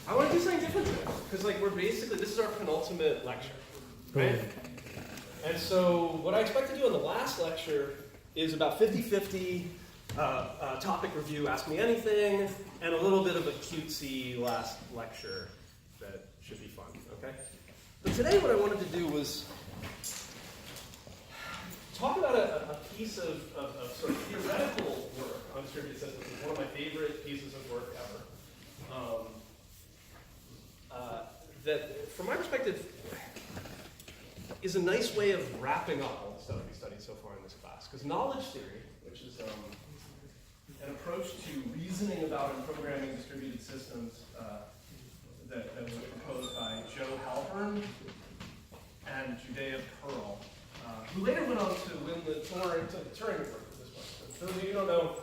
I want to do something different today, because like we're basically, this is our penultimate lecture, right? And so what I expect to do in the last lecture is about 50-50 topic review, ask me anything, and a little bit of a cutesy last lecture that should be fun, okay? But today what I wanted to do was talk about a piece of sort of theoretical work on distributed systems. It's one of my favorite pieces of work ever. That, from my perspective, is a nice way of wrapping up all the stuff we studied so far in this class. Because knowledge theory, which is an approach to reasoning about and programming distributed systems that was proposed by Joe Halpern and Judea Pearl, who later went on to win the Turing Award for this one. So for those of you who don't know,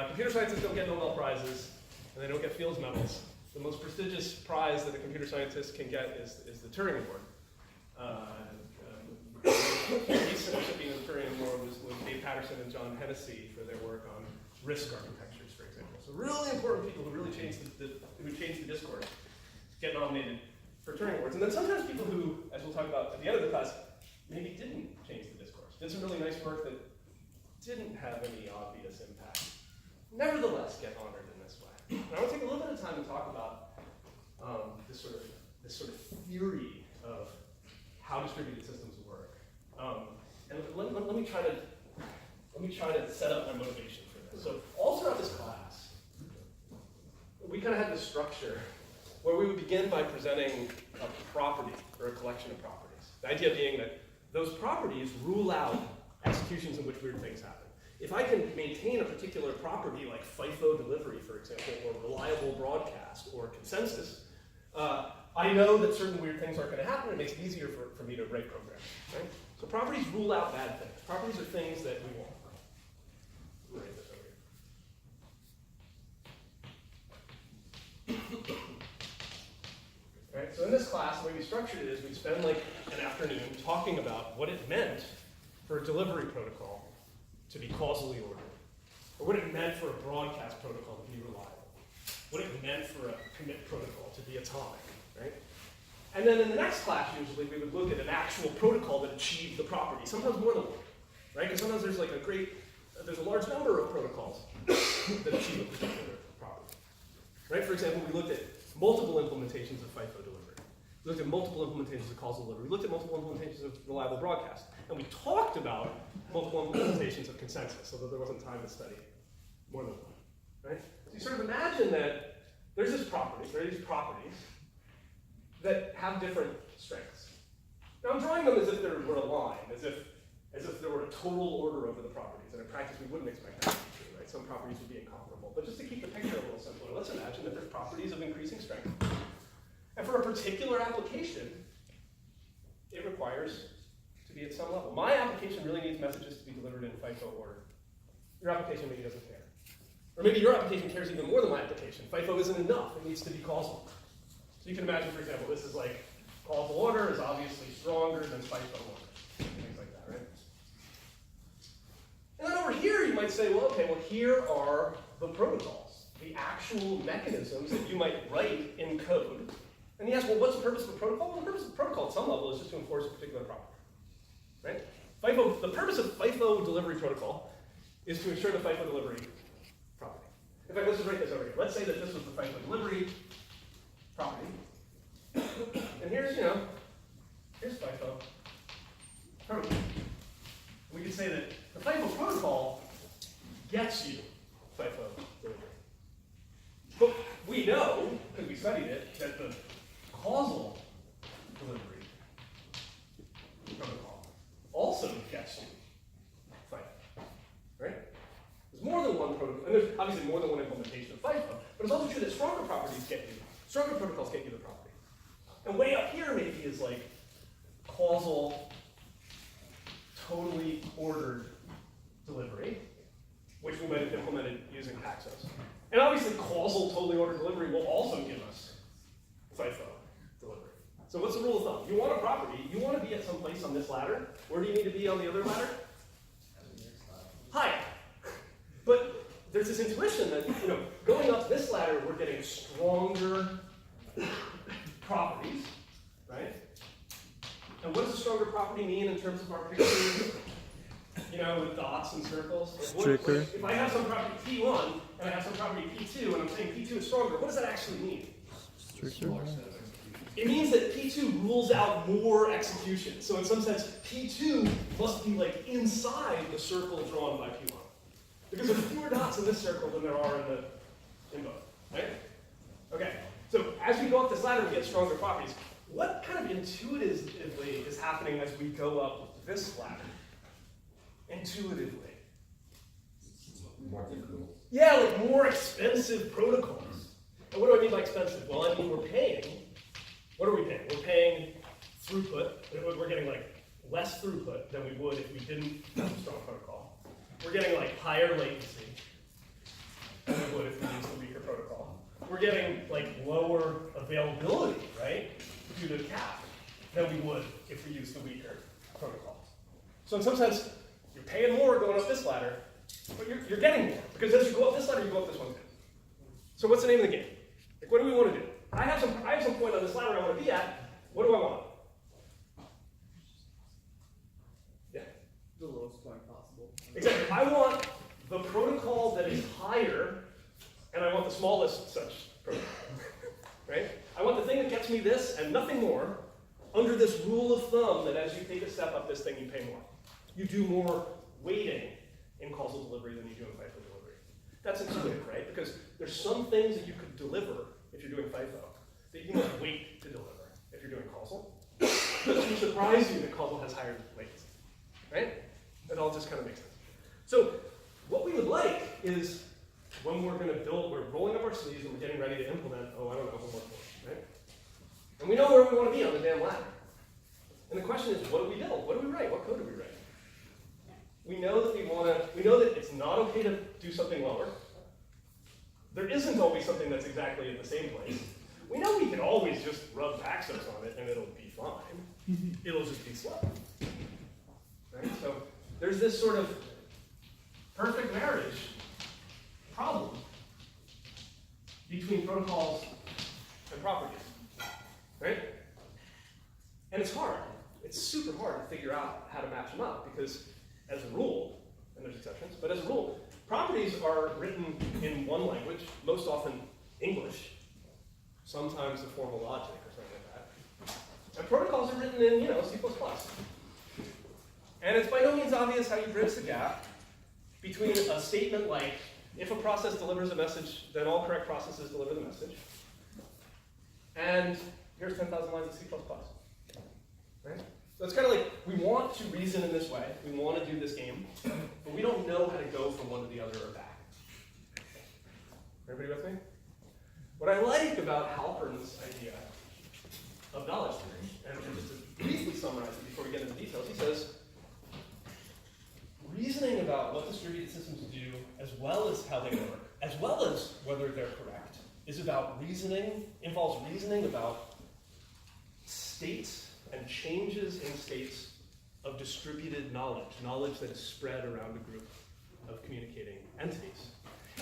computer scientists don't get Nobel Prizes, and they don't get Fields Medals. The most prestigious prize that a computer scientist can get is the Turing Award. The recent recipient of the Turing Award was Dave Patterson and John Hennessy for their work on RISC architectures, for example. So really important people who really changed the discourse get nominated for Turing Awards. And then sometimes people who, as we'll talk about at the end of the class, maybe didn't change the discourse, did some really nice work that didn't have any obvious impact, nevertheless get honored in this way. And I want to take a little bit of time to talk about this sort of theory of how distributed systems work. And let me try to set up my motivation for this. So all throughout this class, we kind of had this structure where we would begin by presenting a property or a collection of properties. The idea being that those properties rule out executions in which weird things happen. If I can maintain a particular property like FIFO delivery, for example, or reliable broadcast, or consensus, I know that certain weird things aren't going to happen. It makes it easier for me to write programs. Right? So properties rule out bad things. Properties are things that we want. Let me write this over here. Right? So in this class, the way we structured it is we'd spend like an afternoon talking about what it meant for a delivery protocol to be causally ordered, or what it meant for a broadcast protocol to be reliable, what it meant for a commit protocol to be atomic, right? And then in the next class, usually, we would look at an actual protocol that achieved the property, sometimes more than one, right? Because sometimes there's like there's a large number of protocols that achieve a particular property, right? For example, we looked at multiple implementations of FIFO delivery. We looked at multiple implementations of causal delivery. We looked at multiple implementations of reliable broadcast. And we talked about multiple implementations of consensus, so that there wasn't time to study more than one, right? So you sort of imagine that there's this property, there are these properties that have different strengths. Now I'm drawing them as if there were a line, as if there were a total order over the properties, and in practice we wouldn't expect that to be true, right? Some properties would be incomparable. But just to keep the picture a little simpler, let's imagine that there's properties of increasing strength. And for a particular application, it requires to be at some level. My application really needs messages to be delivered in FIFO order. Your application maybe doesn't care. Or maybe your application cares even more than my application. FIFO isn't enough, it needs to be causal. So you can imagine, for example, this is like causal order is obviously stronger than FIFO order. Things like that, right? And then over here you might say, well, here are the protocols, the actual mechanisms that you might write in code. And you ask, well, what's the purpose of a protocol? Well, the purpose of a protocol at some level is just to enforce a particular property. Right? The purpose of FIFO delivery protocol is to ensure the FIFO delivery property. In fact, let's just write this over here. Let's say that this was the FIFO delivery property. And here's FIFO protocol. We could say that the FIFO protocol gets you FIFO delivery. But we know, because we studied it, that the causal delivery protocol also gets you FIFO, right? There's more than one protocol, and there's obviously more than one implementation of FIFO, but it's also true that stronger protocols get you the property. And way up here maybe is like causal, totally ordered delivery, which we might have implemented using Paxos. And obviously causal, totally ordered delivery will also give us FIFO delivery. So what's the rule of thumb? You want a property, you want to be at some place on this ladder. Where do you need to be on the other ladder? High. But there's this intuition that, going up this ladder, we're getting stronger properties, right? And what does a stronger property mean in terms of our pictures? You know, with dots and circles. Stricter. If I have some property P1 and I have some property P2 and I'm saying P2 is stronger, what does that actually mean? Stricter. It means that P2 rules out more execution. So in some sense, P2 must be like inside the circle drawn by P1. Because there's fewer dots in this circle than there are in both, right? Okay, so as we go up this ladder, we get stronger properties. What kind of intuitively is happening as we go up this ladder? Intuitively. More difficult. Yeah, like more expensive protocols. And what do I mean by expensive? Well, I mean we're paying. What are we paying? We're paying throughput. We're getting like less throughput than we would if we didn't have a strong protocol. We're getting like higher latency than we would if we used a weaker protocol. We're getting like lower availability, right, due to cap than we would if we used the weaker protocol. So in some sense, you're paying more going up this ladder, but you're getting more. Because as you go up this ladder, you go up this one too. So what's the name of the game? Like, what do we want to do? I have some point on this ladder I want to be at. What do I want? Yeah. The lowest point possible. Exactly. I want the protocol that is higher, and I want the smallest such protocol. Right? I want the thing that gets me this and nothing more, under this rule of thumb that as you take a step up this thing, you pay more. You do more waiting in causal delivery than you do in FIFO delivery. That's intuitive, right? Because there's some things that you could deliver if you're doing FIFO that you must wait to deliver if you're doing causal. It doesn't surprise you that causal has higher latency, right? It all just kind of makes sense. So what we would like is when we're going to build, we're rolling up our sleeves and we're getting ready to implement, oh, I don't know, one more course, right? And we know where we want to be on the damn ladder. And the question is, what do we build? What do we write? What code do we write? We know that we know that it's not okay to do something lower. There isn't always something that's exactly in the same place. We know we can always just rub Paxos on it and it'll be fine. It'll just be slow. Right? So there's this sort of perfect marriage problem between protocols and properties. Right? And it's hard. It's super hard to figure out how to match them up because as a rule, and there's exceptions, but as a rule, properties are written in one language, most often English, sometimes the formal logic or something like that. And protocols are written in, C++. And it's by no means obvious how you bridge the gap between a statement like, if a process delivers a message, then all correct processes deliver the message. And here's 10,000 lines of C++. Right? So it's kind of like, we want to reason in this way, we want to do this game, but we don't know how to go from one to the other or back. Everybody with me? What I like about Halpern's idea of knowledge theory, and just to briefly summarize it before we get into the details, he says, reasoning about what distributed systems do, as well as how they work, as well as whether they're correct, is about reasoning, involves reasoning about states and changes in states of distributed knowledge that is spread around a group of communicating entities.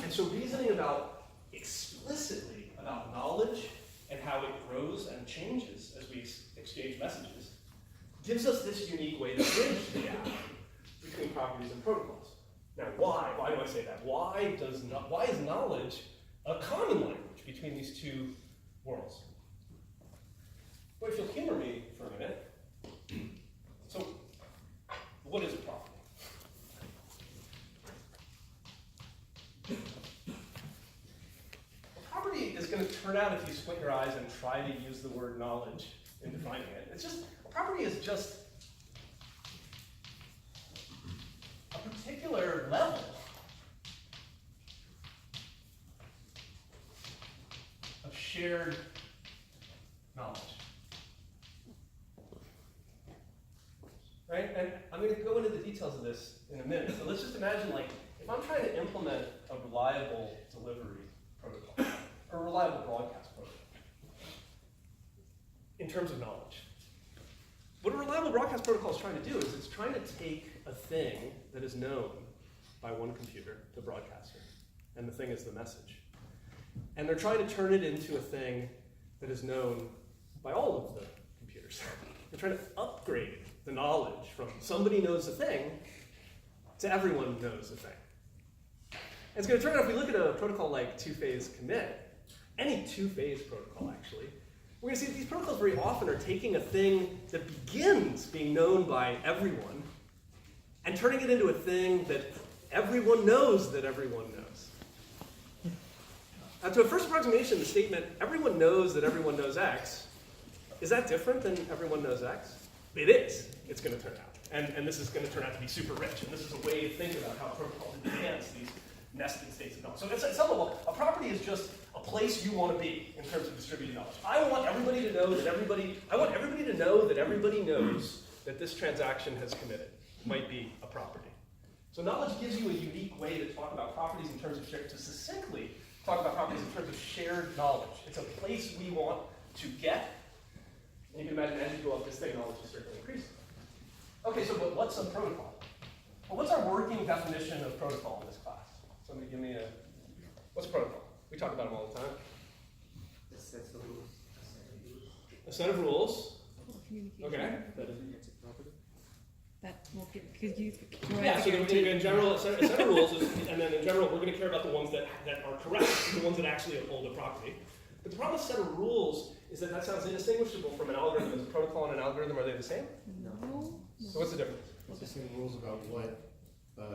And so reasoning about explicitly about knowledge and how it grows and changes as we exchange messages gives us this unique way to bridge the gap between properties and protocols. Now, why? Why do I say that? Why is knowledge a common language between these two worlds? Well, if you'll humor me for a minute, so what is a property? A property is going to turn out, if you squint your eyes and try to use the word knowledge in defining it, a property is just a particular level of shared knowledge. Right? And I'm going to go into the details of this in a minute. So let's just imagine, like, if I'm trying to implement a reliable delivery protocol, or a reliable broadcast protocol, in terms of knowledge. What a reliable broadcast protocol is trying to do is it's trying to take a thing that is known by one computer, the broadcaster, and the thing is the message. And they're trying to turn it into a thing that is known by all of the computers. We're trying to upgrade the knowledge from somebody knows a thing to everyone knows a thing. And it's going to turn out, if we look at a protocol like two-phase commit, any two-phase protocol actually, we're going to see that these protocols very often are taking a thing that begins being known by everyone and turning it into a thing that everyone knows that everyone knows. To a first approximation, the statement, everyone knows that everyone knows X, is that different than everyone knows X? It is, it's going to turn out. And this is going to turn out to be super rich. And this is a way to think about how protocols advance these nested states of knowledge. So at some level, a property is just a place you want to be in terms of distributed knowledge. I want everybody to know that everybody knows that this transaction has committed. Might be a property. So knowledge gives you a unique way to talk about properties in terms of to succinctly talk about properties in terms of shared knowledge. It's a place we want to get. And you can imagine as you go up this thing, knowledge is certainly increasing. Okay, so but what's a protocol? Well, what's our working definition of protocol in this class? Somebody give me what's a protocol? We talk about them all the time. A set of rules. A set of rules. Communication. Okay. That doesn't get to property. That, well, could you? Yeah, so in general, a set of rules is, and then in general, we're going to care about the ones that are correct, the ones that actually uphold the property. But the problem with a set of rules is that sounds indistinguishable from an algorithm. Is a protocol and an algorithm, are they the same? No. So what's the difference? It's the same rules about what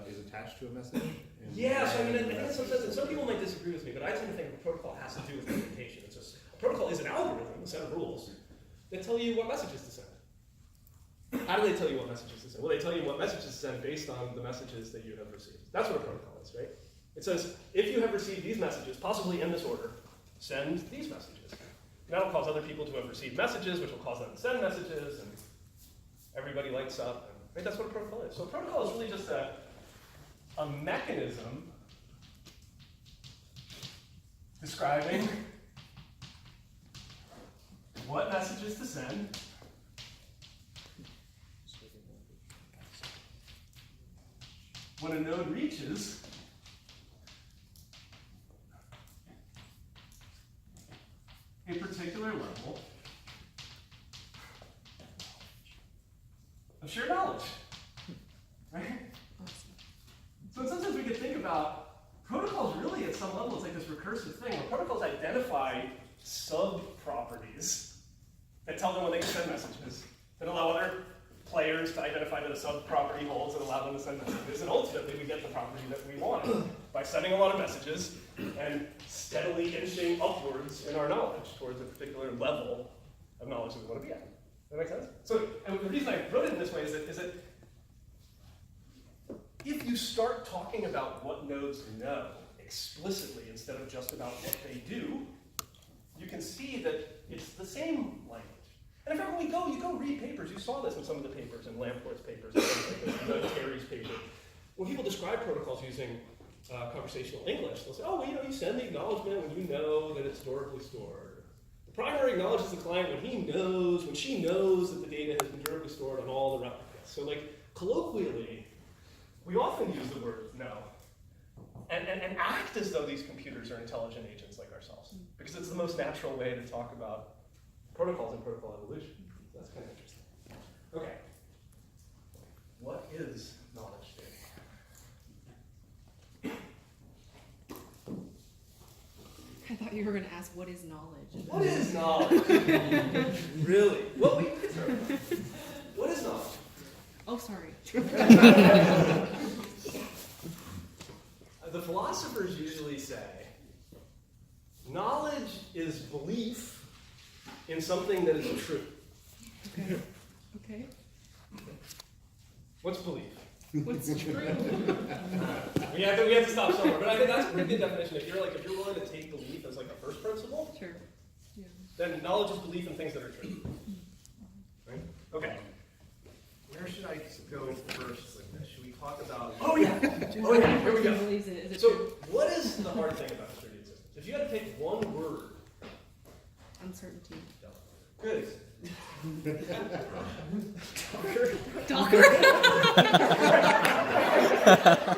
is attached to a message. And Yeah, so I mean, in some sense, and some people might disagree with me, but I tend to think a protocol has to do with implementation. It's just, a protocol is an algorithm, a set of rules, that tell you what messages to send. How do they tell you what messages to send? Well, they tell you what messages to send based on the messages that you have received. That's what a protocol is, right? It says, if you have received these messages, possibly in this order, send these messages. And that will cause other people to have received messages, which will cause them to send messages, and everybody lights up. And, right? That's what a protocol is. So a protocol is really just a mechanism describing what messages to send, when a node reaches a particular level of shared knowledge, right? So in some sense we could think about protocols really at some level, it's like this recursive thing where protocols identify sub-properties that tell them when they can send messages, that allow other players to identify that a sub-property holds and allow them to send messages, and ultimately we get the property that we want by sending a lot of messages and steadily inching upwards in our knowledge towards a particular level of knowledge that we want to be at. Does that make sense? So, and the reason I wrote it in this way is that if you start talking about what nodes know explicitly instead of just about what they do, you can see that it's the same language. And if ever you go read papers, you saw this in some of the papers, in Lamport's papers, and Terry's paper. When people describe protocols using conversational English, they'll say, oh, well, you send the acknowledgement when you know that it's durably stored. The primary acknowledges the client when she knows that the data has been durably stored on all the replicas. So like, colloquially, we often use the word know and act as though these computers are intelligent agents like ourselves, because it's the most natural way to talk about protocols and protocol evolution. So that's kind of interesting. Okay. What is knowledge data? I thought you were going to ask, what is knowledge? What is knowledge? Really? Well, we can start. What is knowledge? Oh, sorry. The philosophers usually say, knowledge is belief in something that is true. Okay. Okay. What's belief? What's true? We have to stop somewhere, but I think that's a pretty good definition. If you're willing to take belief as like a first principle, Sure. Yeah. then knowledge is belief in things that are true. Right? Okay. Where should I go first with this? Should we talk about? Oh yeah. Oh yeah. Here we go. Believes it. Is it So, true? what is the hard thing about distributed systems? If you had to pick one word. Uncertainty. Good. Docker.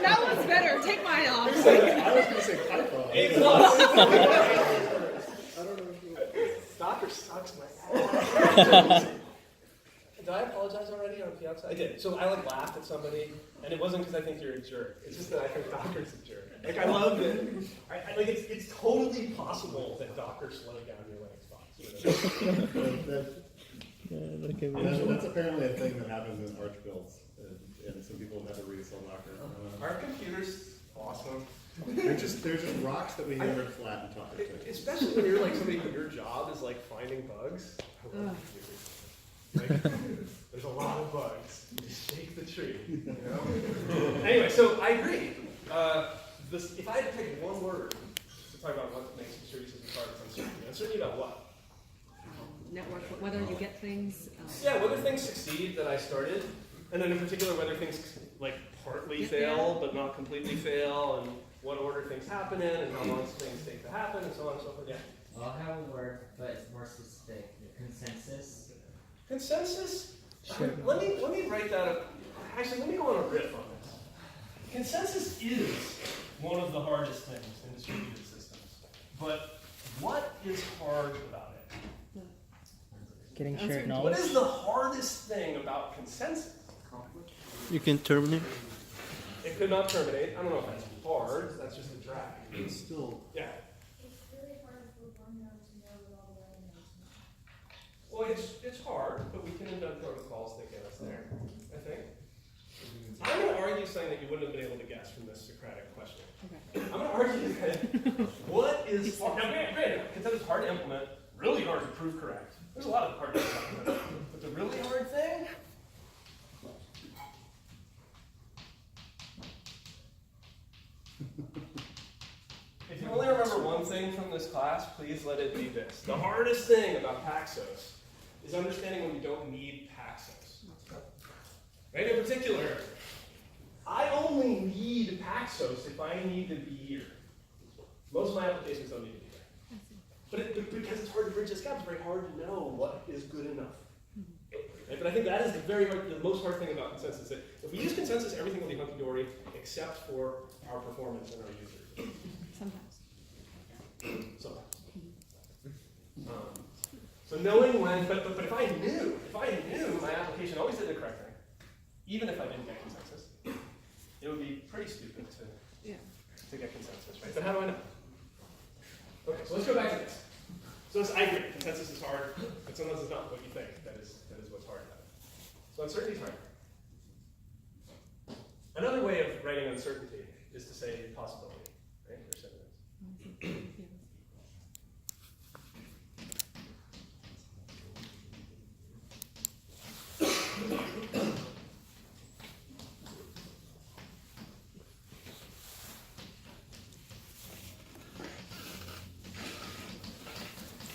That one's better. Take mine off. I was going to say Python. A plus. I don't know if you Docker sucks my ass. Did I apologize already on Piazza? I did. So I like laughed at somebody, and it wasn't because I think you're a jerk. It's just that I think Docker's a jerk. Like I love it. I like it's totally possible that Docker slowed down your Linux box. That's apparently a thing that happens in Arch builds, and some people never reinstall Docker. Our computer's awesome. They're just rocks that we hammered flat and talked to. Especially when you're like somebody who your job is like finding bugs. I love computers. Like, there's a lot of bugs. You just shake the tree, you know? Anyway, so I agree. If I had to pick one word to talk about what makes distributed systems hard, it's uncertainty. Uncertainty about what? Network, whether you get things. Yeah, whether things succeed that I started, and then in particular whether things like partly Yeah. fail but not completely fail, and what order things happen in, and how long things take to happen, and so on and so forth. Yeah. I'll have a word, but it's more specific. Consensus. Consensus? Let me write that up. Actually, let me go on a riff on this. Consensus is one of the hardest things in distributed systems. But what is hard about it? Getting shared Uncertainty. knowledge. What is the hardest thing about consensus? You can terminate. It could not terminate. I don't know if that's hard. That's just a drag. It's still Yeah. It's really hard for one node to know what all the other nodes know. Well, it's hard, but we can invent protocols that get us there, I think. I'm going to argue something that you wouldn't have been able to guess from this Socratic question. Okay. I'm going to argue that what is hard. Now, granted, consensus is hard to implement, really hard to prove correct. There's a lot of hard things to implement. But the really hard thing? If you only remember one thing from this class, please let it be this. The hardest thing about Paxos is understanding when you don't need Paxos. Right? In particular, I only need Paxos if I need to be here. Most of my applications don't need to be there. But because it's hard to bridge this gap, it's very hard to know what is good enough. Right? But I think that is the most hard thing about consensus. That if we use consensus, everything will be hunky-dory except for our performance and our users. Sometimes. Sometimes. So knowing when, but if I knew my application always did the correct thing, even if I didn't get consensus, it would be pretty stupid to get consensus, right? But how do I know? Okay, so let's go back to this. So I agree, consensus is hard, but sometimes it's not what you think. That is what's hard about it. So uncertainty is hard. Another way of writing uncertainty is to say possibility, right? Or synonyms.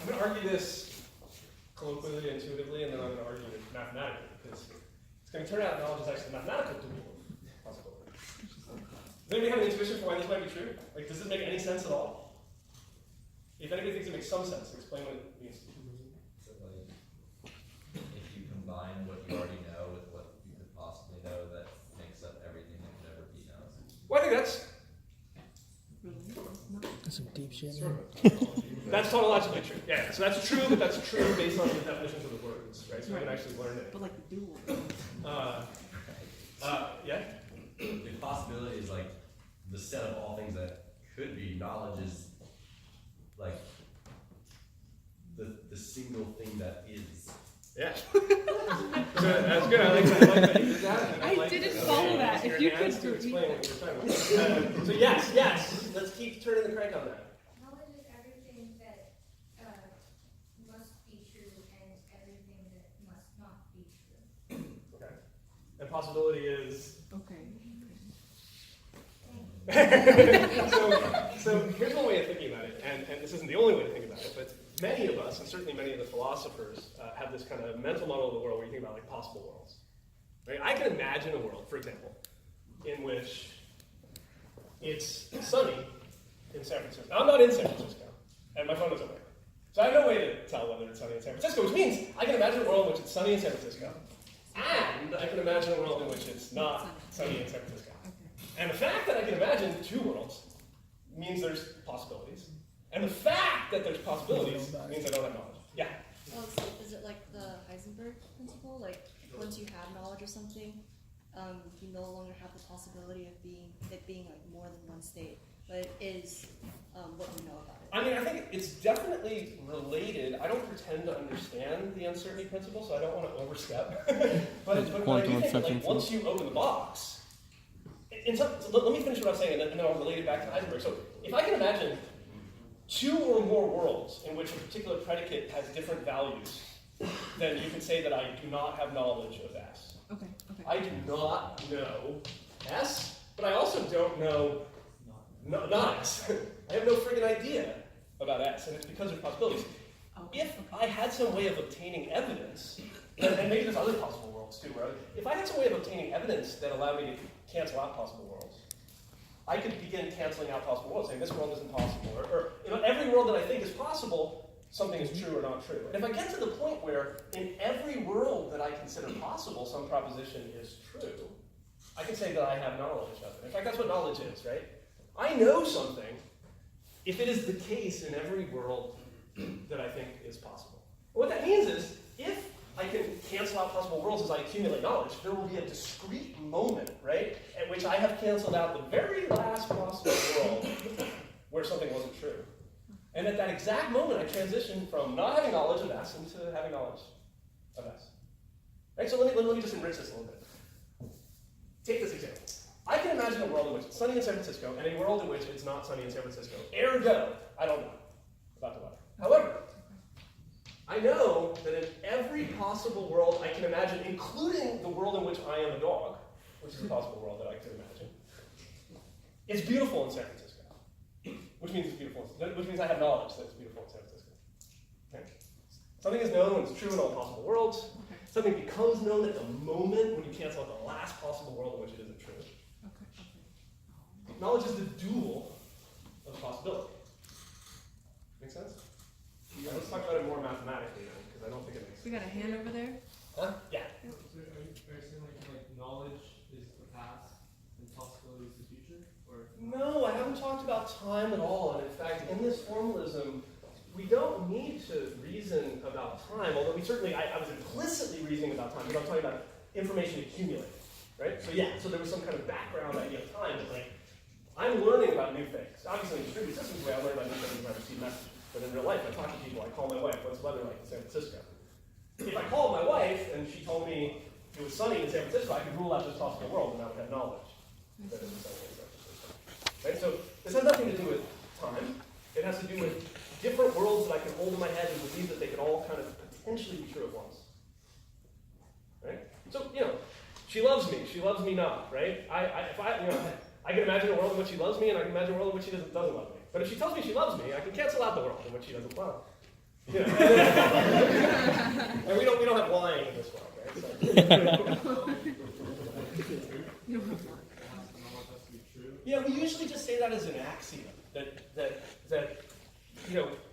I'm going to argue this colloquially, intuitively, and then I'm going to argue it mathematically, because it's going to turn out knowledge is actually a mathematical tool possibility. Does anybody have an intuition for why this might be true? Like, does this make any sense at all? If anybody thinks it makes some sense, explain what it means. So, like, if you combine what you already know with what you could possibly know, that makes up everything that could ever be known. Well, I think that's Some deep shit. That's tautologically true. Yeah, so that's true, but that's true based on the definitions of the words, right? So we can actually learn it. But like the dual. Yeah? The possibility is like the set of all things that could be. Knowledge is like the single thing that is. Yeah. That's good. I like that you did that. I didn't follow that. If you could to repeat explain what that. you were talking about. So yes. Let's keep turning the crank on that. Knowledge is everything that must be true and everything that must not be true. Okay. And possibility is. Okay. So here's one way of thinking about it, and this isn't the only way to think about it, but many of us, and certainly many of the philosophers, have this kind of mental model of the world where you think about like possible worlds. Right? I can imagine a world, for example, in which it's sunny in San Francisco. I'm not in San Francisco, and my phone is away. So I have no way to tell whether it's sunny in San Francisco, which means I can imagine a world in which it's sunny in San Francisco, and I can imagine a world in which it's not sunny in San Francisco. And the fact that I can imagine two worlds means there's possibilities. And the fact that there's possibilities means I don't have knowledge. Yeah? once you have knowledge of something, you no longer have the possibility of it being like more than one state, but it is what you know about it. I mean, I think it's definitely related. I don't pretend to understand the uncertainty principle, so I don't want to overstep. but I do think that, like, once you open the box, so let me finish what I was saying, and then I'll relate it back to Heisenberg. So if I can imagine 2 or more worlds in which a particular predicate has different values, then you can say that I do not have knowledge of S. Okay, okay. I do not know S, but I also don't know not S. I have no friggin' idea about S, and it's because of possibilities. If I had some way of obtaining evidence, and maybe there's other possible worlds too, right? If I had some way of obtaining evidence that allowed me to cancel out possible worlds, I could begin canceling out possible worlds, saying this world isn't possible, or every world that I think is possible, something is true or not true. And if I get to the point where in every world that I consider possible, some proposition is true, I can say that I have knowledge of it. In fact, that's what knowledge is, right? I know something if it is the case in every world that I think is possible. What that means is, if I can cancel out possible worlds as I accumulate knowledge, there will be a discrete moment, right, at which I have canceled out the very last possible world where something wasn't true. And at that exact moment, I transition from not having knowledge of S into having knowledge of S. Right? So let me just enrich this a little bit. Take this example. I can imagine a world in which it's sunny in San Francisco and a world in which it's not sunny in San Francisco. Ergo, I don't know about the weather. However, I know that in every possible world I can imagine, including the world in which I am a dog, which is a possible world that I could imagine, it's beautiful in San Francisco. Which means it's beautiful, which means I have knowledge that it's beautiful in San Francisco. Okay? Something is known when it's true in all possible worlds. Something becomes known at the moment when you cancel out the last possible world in which it isn't true. Knowledge is the dual of possibility. Make sense? Yeah, let's talk about it more mathematically then, because I don't think it makes sense. We got a hand over there. Huh? Yeah. So are you saying like knowledge is the past and possibility is the future? Or No, I haven't talked about time at all. And in fact, in this formalism, we don't need to reason about time, although we certainly, I was implicitly reasoning about time, because I'm talking about information accumulated, right? So yeah, so there was some kind of background idea of time, but like, I'm learning about new things. Obviously, in distributed systems way, I learn about new things when I receive messages. But in real life, I talk to people, I call my wife, what's the weather like in San Francisco? If I called my wife and she told me it was sunny in San Francisco, I could rule out this possible world and I would have knowledge that it was sunny in San Francisco. Right? So this has nothing to do with time. It has to do with different worlds that I can hold in my head and believe that they could all kind of potentially be true at once. Right? So, she loves me not, right? I can imagine a world in which she loves me, and I can imagine a world in which she doesn't love me. But if she tells me she loves me, I can cancel out the world in which she doesn't love me. And we don't have lying in this world, right? Yeah, we usually just say that as an axiom. That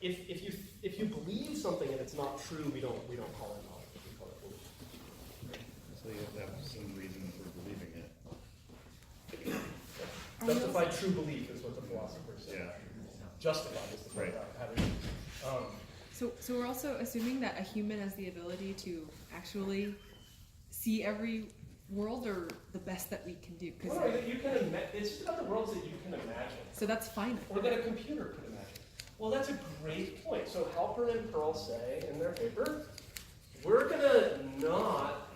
if you believe something and it's not true, we don't call it knowledge. We call it belief. So you have to have some reason for believing it. Justified true belief is what the philosophers say. Yeah. Justified is the Right. So we're also assuming that a human has the ability to actually see every world, or the best that we can do. Well, it's just about the worlds that you can imagine. So that's fine. Or that a computer could imagine. Well, that's a great point. So Halpern and Pearl say in their paper, we're going to not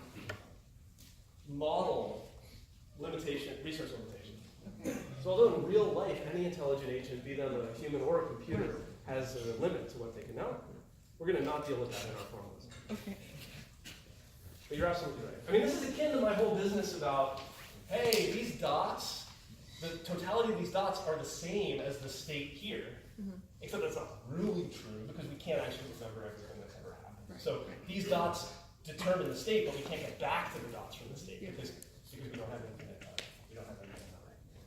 model research limitations. Okay. So although in real life, any intelligent agent, be them a human or a computer, has a limit to what they can know, we're going to not deal with that in our formalism. Okay. But you're absolutely right. I mean, this is akin to my whole business about, hey, these dots, the totality of these dots are the same as the state here, except that's not really true because we can't actually remember everything that's ever happened. Right. So these dots determine the state, but we can't get back to the dots from the state because we don't have infinite memory.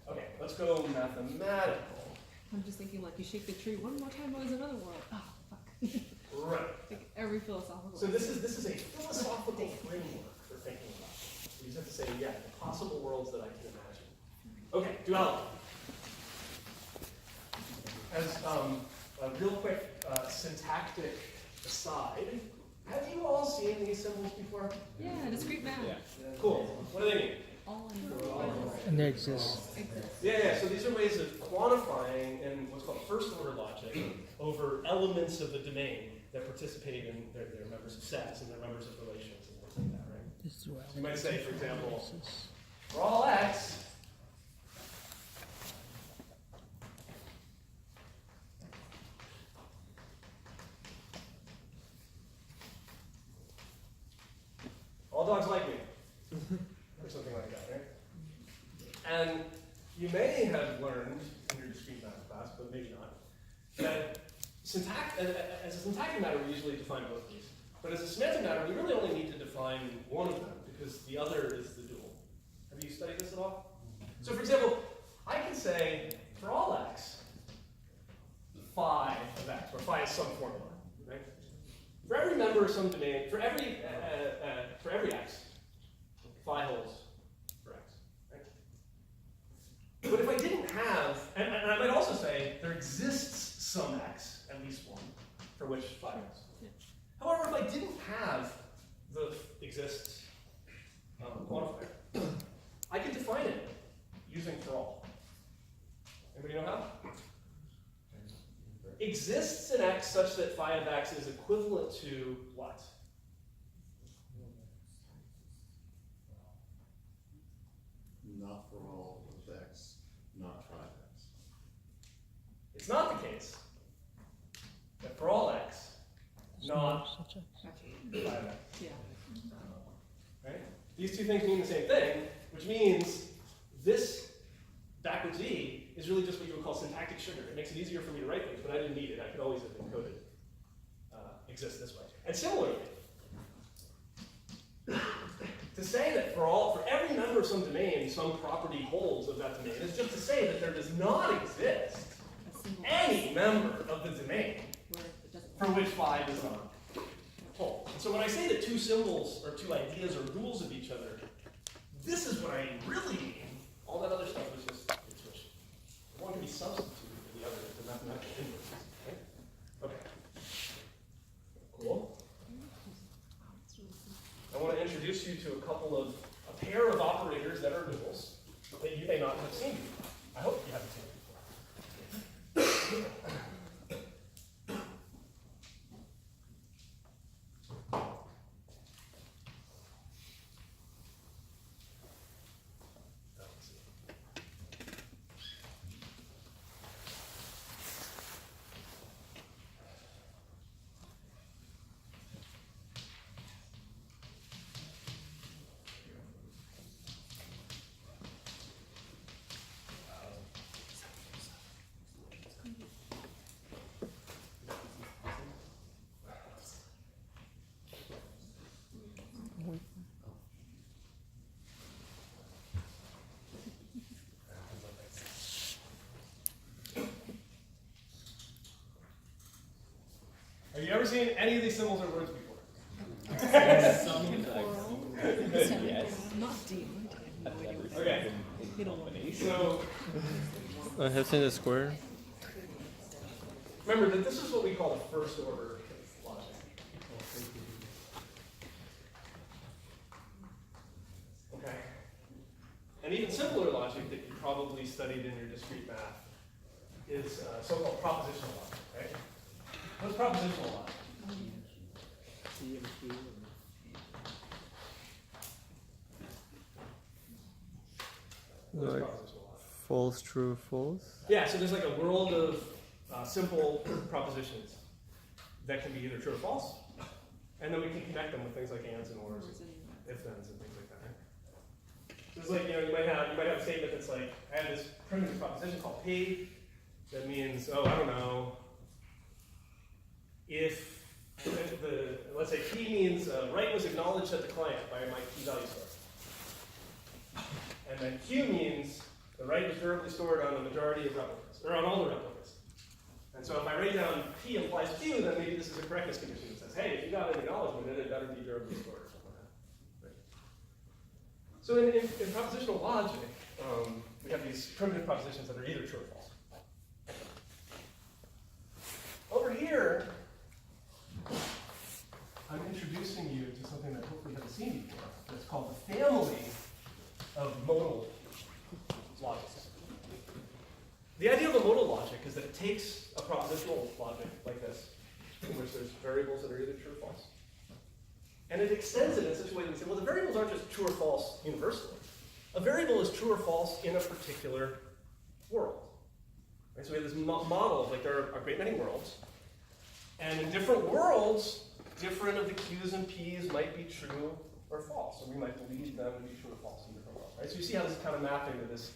Okay, let's go mathematical. I'm just thinking, like, you shake the tree one more time, there's another world. Ah, fuck. Right. Like every philosophical. So this is a philosophical framework for thinking about it. You just have to say, yeah, the possible worlds that I can imagine. Okay, duality. As a real quick syntactic aside, have you all all seen these symbols before? Yeah, discrete math. Cool. What do they mean? All in And they exist. Yeah, so these are ways of quantifying in what's called first order logic over elements of the domain that participate in their members of sets and their members of relations and things like that, right? This is where You might say, for example, for all x, all dogs like me, or something like that, right? And you may have learned in your discrete math class, but maybe not, that as a syntactic matter, we usually define both of these. But as a semantic matter, we really only need to define one of them, because the other is the dual. Have you studied this at all? So for example, I can say, for all x, phi of x, where phi is some formula, right? For every member of some domain, for every x, phi holds for x, right? But if I didn't have, and I might also say, there exists some x, at least one, for which phi is. However, if I didn't have the exists quantifier, I could define it using for all. Anybody know how? Exists an x such that phi of x is equivalent to what? Not for all of x, not phi of x. It's not the case that for all x, not such a phi of x. Yeah. Right? These two things mean the same thing, which means this backwards e is really just what you would call syntactic sugar. It makes it easier for me to write things, but I didn't need it. I could always have encoded exist this way. And similarly, to say that for every member of some domain, some property holds of that domain is just to say that there does not exist A single any member of the domain where it doesn't for which phi does not hold. So when I say that two symbols or two ideas are rules of each other, this is what I really mean. All that other stuff is just intuition. One can be substituted for the other if the mathematical inverses. Right? Okay. Cool. I want to introduce you to a pair of operators that are duals that you may not have seen before. I hope you haven't seen it before. Have you ever seen any of these symbols or words before? not demon. I have no idea what Okay. they don't want me. So I have seen the square. remember that this is what we call the first order logic. Okay. And even simpler logic that you probably studied in your discrete math is so-called propositional logic, right? What's propositional logic? C and Q. What is Like propositional logic? false, true, false. Yeah, so there's like a world of simple propositions that can be either true or false, and then we can connect them with things like ands and ors, if-thens, and things like that. Right? So it's like, you might have a statement that's like, I have this primitive proposition called P that means, I don't know, if let's say P means write was acknowledged at the client by my key value store. And then Q means the write was durably stored on the majority of replicas, or on all the replicas. And so if I write down P implies Q, then maybe this is a correctness condition that says, hey, if you got an acknowledgement, then it better be durably stored or something like that. Right? So in propositional logic, we have these primitive propositions that are either true or false. Over here, I'm introducing you to something that hopefully you haven't seen before. That's called the family of modal logics. The idea of a modal logic is that it takes a propositional logic like this, in which there's variables that are either true or false, and it extends it in such a way that we say, well, the variables aren't just true or false universally. A variable is true or false in a particular world. Right? So we have this model of, like, there are a great many worlds, and in different worlds, different of the Q's and P's might be true or false, or we might believe them to be true or false in different worlds. Right? So you see how this is kind of mapping to this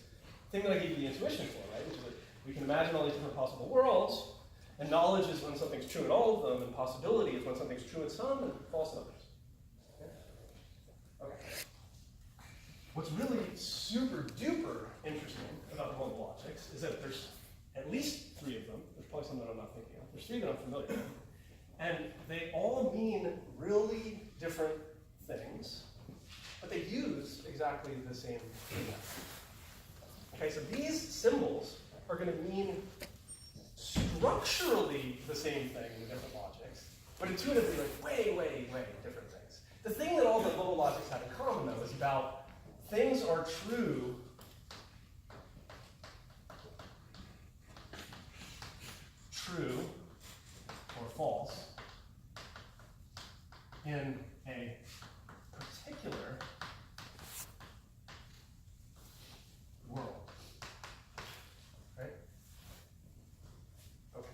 thing that I gave you the intuition for, right? Which is that we can imagine all these different possible worlds, and knowledge is when something's true in all of them, and possibility is when something's true in some and false in others. Okay. What's really super duper interesting about the modal logics is that there's at least 3 of them. There's probably some that I'm not thinking of. There's 3 that I'm familiar with. And they all mean really different things, but they use exactly the same thing. Okay, so these symbols are going to mean structurally the same thing in the different logics, but intuitively, like, way, way, way different things. The thing that all the modal logics have in common, though, is about things are true or false in a particular world. Right? Okay.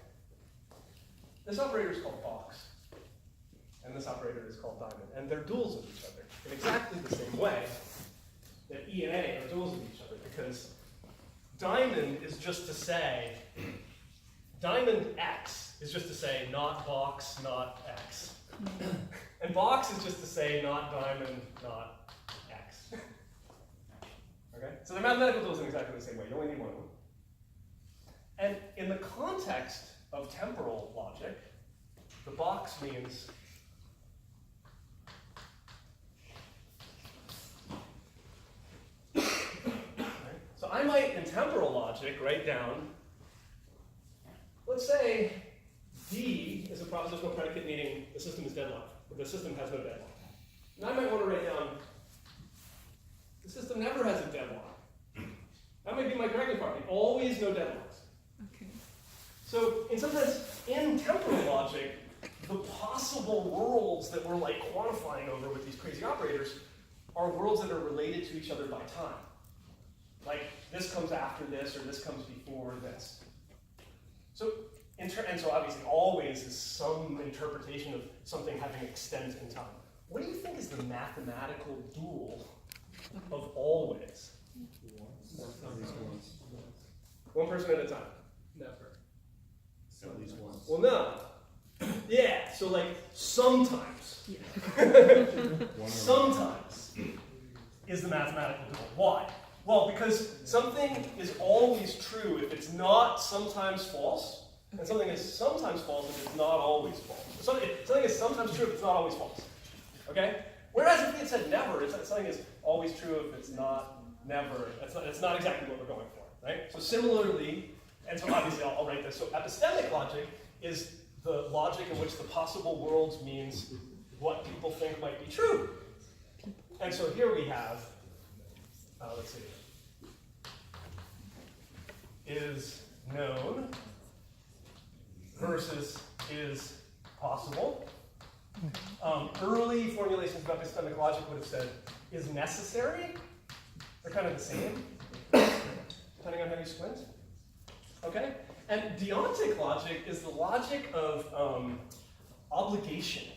This operator is called box, and this operator is called diamond, and they're duals of each other in exactly the same way that E and A are duals of each other, because diamond is just to say, diamond X is just to say not box, not X. And box is just to say not diamond, not X. Okay? So they're mathematical duals in exactly the same way. You only need one of them. And in the context of temporal logic, the box means so I might, in temporal logic, write down, let's say D is a propositional predicate meaning the system is deadlocked, or the system has no deadlock. And I might want to write down, the system never has a deadlock. That might be my correcting property, always no deadlocks. Okay. So in some sense, in temporal logic, the possible worlds that we're like quantifying over with these crazy operators are worlds that are related to each other by time. Like, this comes after this, or this comes before this. So, and so obviously always is some interpretation of something having extent in time. What do you think is the mathematical dual of always? At least once. One person at a time. Never. At least once. Well, no. Yeah, so like sometimes. One or Sometimes is the mathematical dual. Why? Well, because something is always true if it's not sometimes false, and something is sometimes false if it's not always false. Something is sometimes true if it's not always false. Okay? Whereas if we had said never, it's that something is always true if it's not never. That's not exactly what we're going for, right? So similarly, and so obviously I'll write this. So epistemic logic is the logic in which the possible worlds means what people think might be true. And so here we have, let's see, is known versus is possible. Early formulations of epistemic logic would have said is necessary. They're kind of the same, depending on how you squint. Okay? And deontic logic is the logic of obligation.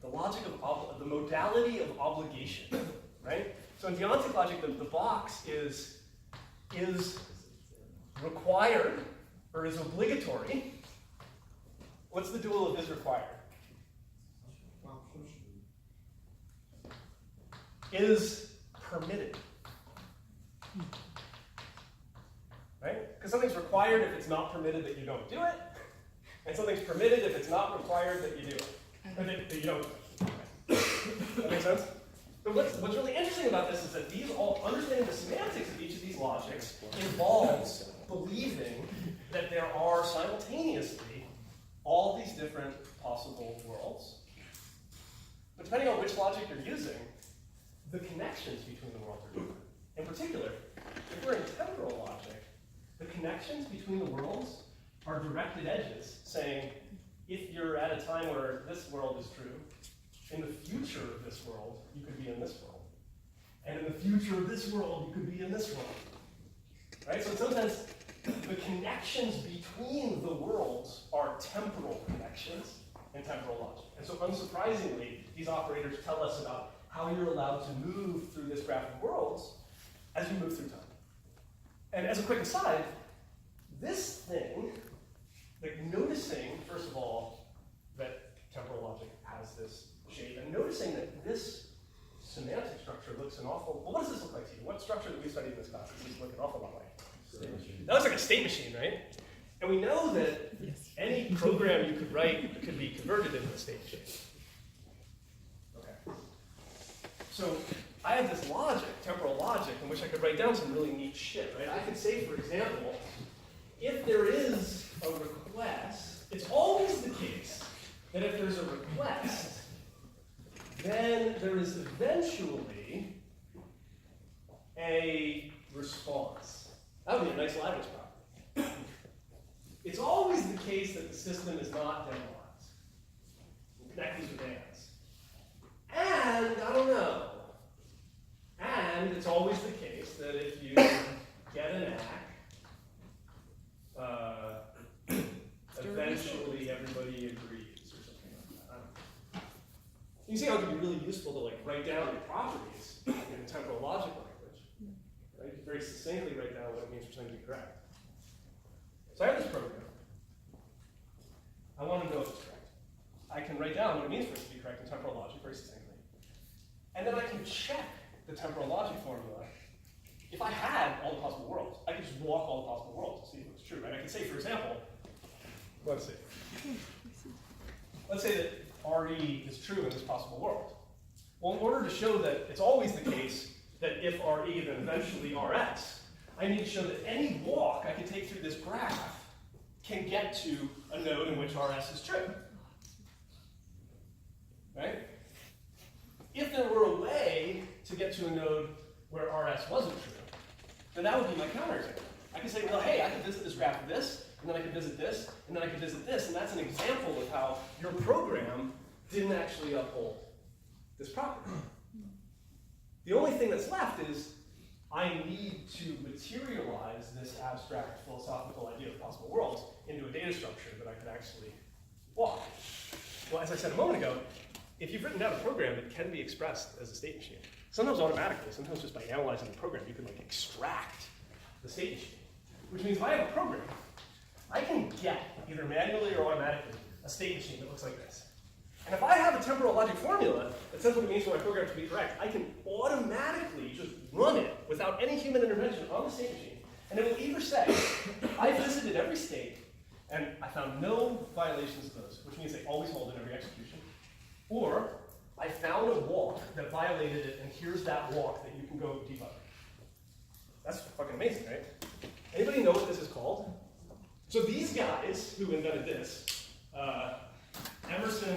The logic of the modality of obligation, right? So in deontic logic, the box is required or is obligatory. What's the dual of is required? Is permitted. Right? Because something's required if it's not permitted that you don't do it, and something's permitted if it's not required that you do it. Or that you don't. That makes sense? But what's really interesting about this is that understanding the semantics of each of these logics involves believing that there are simultaneously all these different possible worlds, which logic you're using, the connections between the worlds are different. In particular, if we're in temporal logic, the connections between the worlds are directed edges, saying, if you're at a time where this world is true, in the future of this world, you could be in this world. And in the future of this world, you could be in this world. Right? So in some sense, the connections between the worlds are temporal connections in temporal logic. And so unsurprisingly, these operators tell us about how you're allowed to move through this graph of worlds as you move through time. And as a quick aside, this thing, like noticing, first of all, that temporal logic has this shape, and noticing that this semantic structure looks an awful, well, what does this look like to you? What structure that we studied in this class does this look an awful lot like? That looks like a state machine, right? And we know that any program you could write could be converted into a state machine. Okay. So I have this logic, temporal logic, in which I could write down some really neat shit, right? I could say, for example, if there is a request, it's always the case that if there's a request, then there is eventually a response. That would be a nice Leibniz property. It's always the case that the system is not deadlocked. We'll connect these with ands. And, I don't know, and it's always the case that if you get an ACK, eventually everybody agrees or something like that. I don't know. You can see how it can be really useful to like write down your properties in a temporal logic language. Right? You can very succinctly write down what it means for something to be correct. So I have this program. I want to know if it's correct. I can write down what it means for it to be correct in temporal logic very succinctly. And then I can check the temporal logic formula. If I had all the possible worlds, I could just walk all the possible worlds to see if it was true, right? I could say, for example, let's say that RE is true in this possible world. Well, in order to show that it's always the case that if RE, then eventually RS, I need to show that any walk I can take through this graph can get to a node in which RS is true. Right? If there were a way to get to a node where RS wasn't true, then that would be my counterexample. I could say, well, hey, I could visit this graph with this, and then I could visit this, and then I could visit this, and that's an example of how your program didn't actually uphold this property. The only thing that's left is I need to materialize this abstract philosophical idea of possible worlds into a data structure that I could actually walk. Well, as I said a moment ago, if you've written down a program, it can be expressed as a state machine. Sometimes automatically, sometimes just by analyzing the program, you can like extract the state machine. Which means if I have a program, I can get, either manually or automatically, a state machine that looks like this. And if I have a temporal logic formula that says what it means for my program to be correct, I can automatically just run it without any human intervention on the state machine. And it will either say, I visited every state, and I found no violations of those, which means they always hold in every execution. Or, I found a walk that violated it, and here's that walk that you can go debug. That's fucking amazing, right? Anybody know what this is called? So these guys who invented this, Emerson,